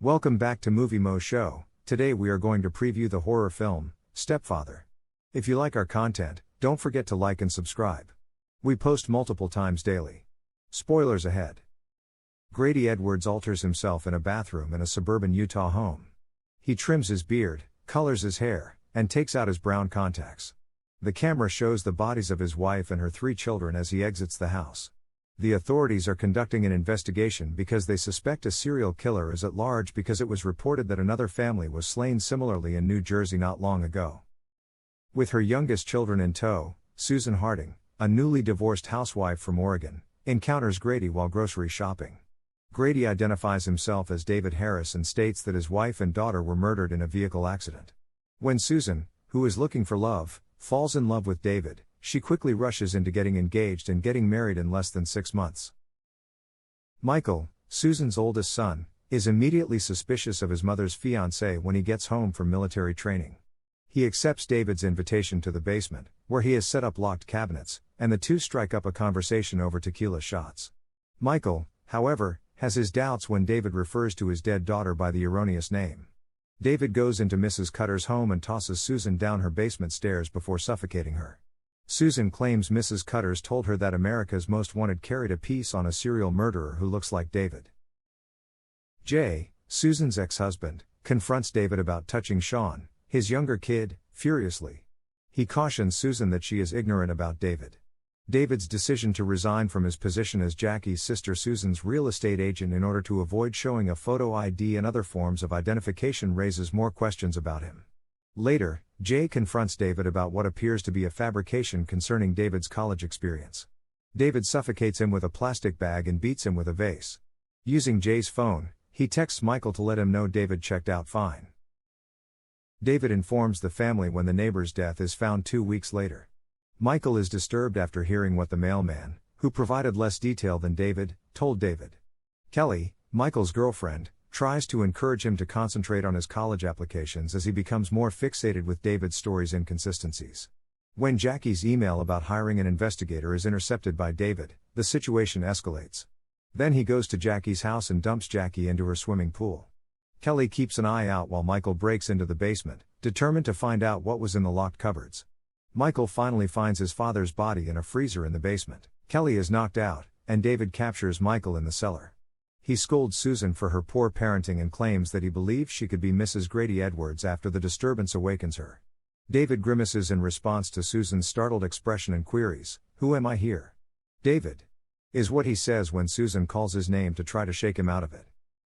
Welcome back to Movie Moshow. Today we are going to preview the horror film, Stepfather. If you like our content, don't forget to like and subscribe. We post multiple times daily. Spoilers ahead. Grady Edwards alters himself in a bathroom in a suburban Utah home. He trims his beard, colors his hair, and takes out his brown contacts. The camera shows the bodies of his wife and her 3 children as he exits the house. The authorities are conducting an investigation because they suspect a serial killer is at large because it was reported that another family was slain similarly in New Jersey not long ago. With her youngest children in tow, Susan Harding, a newly divorced housewife from Oregon, encounters Grady while grocery shopping. Grady identifies himself as David Harris and states that his wife and daughter were murdered in a vehicle accident. When Susan, who is looking for love, falls in love with David, she quickly rushes into getting engaged and getting married in less than 6 months. Michael, Susan's oldest son, is immediately suspicious of his mother's fiancé when he gets home from military training. He accepts David's invitation to the basement, where he has set up locked cabinets, and the two strike up a conversation over tequila shots. Michael, however, has his doubts when David refers to his dead daughter by the erroneous name. David goes into Mrs. Cutter's home and tosses Susan down her basement stairs before suffocating her. Susan claims Mrs. Cutter's told her that America's Most Wanted carried a piece on a serial murderer who looks like David. Jay, Susan's ex-husband, confronts David about touching Sean, his younger kid, furiously. He cautions Susan that she is ignorant about David. David's decision to resign from his position as Jackie's sister Susan's real estate agent in order to avoid showing a photo ID and other forms of identification raises more questions about him. Later, Jay confronts David about what appears to be a fabrication concerning David's college experience. David suffocates him with a plastic bag and beats him with a vase. Using Jay's phone, he texts Michael to let him know David checked out fine. David informs the family when the neighbor's death is found 2 weeks later. Michael is disturbed after hearing what the mailman, who provided less detail than David, told David. Kelly, Michael's girlfriend, tries to encourage him to concentrate on his college applications as he becomes more fixated with David's story's inconsistencies. When Jackie's email about hiring an investigator is intercepted by David, the situation escalates. Then he goes to Jackie's house and dumps Jackie into her swimming pool. Kelly keeps an eye out while Michael breaks into the basement, determined to find out what was in the locked cupboards. Michael finally finds his father's body in a freezer in the basement. Kelly is knocked out, and David captures Michael in the cellar. He scolds Susan for her poor parenting and claims that he believes she could be Mrs. Grady Edwards after the disturbance awakens her. David grimaces in response to Susan's startled expression and queries, "Who am I here?" "David," is what he says when Susan calls his name to try to shake him out of it.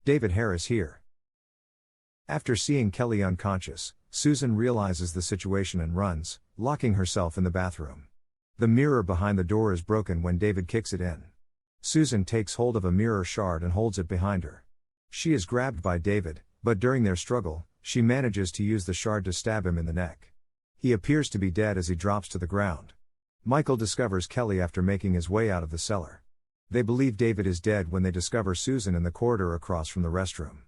"David Harris here." After seeing Kelly unconscious, Susan realizes the situation and runs, locking herself in the bathroom. The mirror behind the door is broken when David kicks it in. Susan takes hold of a mirror shard and holds it behind her. She is grabbed by David, but during their struggle, she manages to use the shard to stab him in the neck. He appears to be dead as he drops to the ground. Michael discovers Kelly after making his way out of the cellar. They believe David is dead when they discover Susan in the corridor across from the restroom.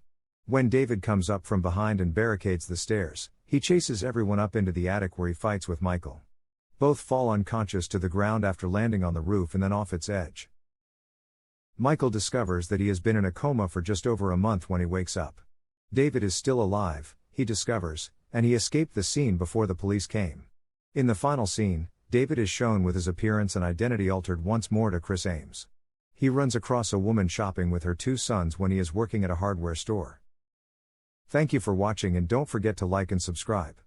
When David comes up from behind and barricades the stairs, he chases everyone up into the attic where he fights with Michael. Both fall unconscious to the ground after landing on the roof and then off its edge. Michael discovers that he has been in a coma for just over a month when he wakes up. David is still alive, he discovers, and he escaped the scene before the police came. In the final scene, David is shown with his appearance and identity altered once more to Chris Ames. He runs across a woman shopping with her 2 sons when he is working at a hardware store. Thank you for watching and don't forget to like and subscribe.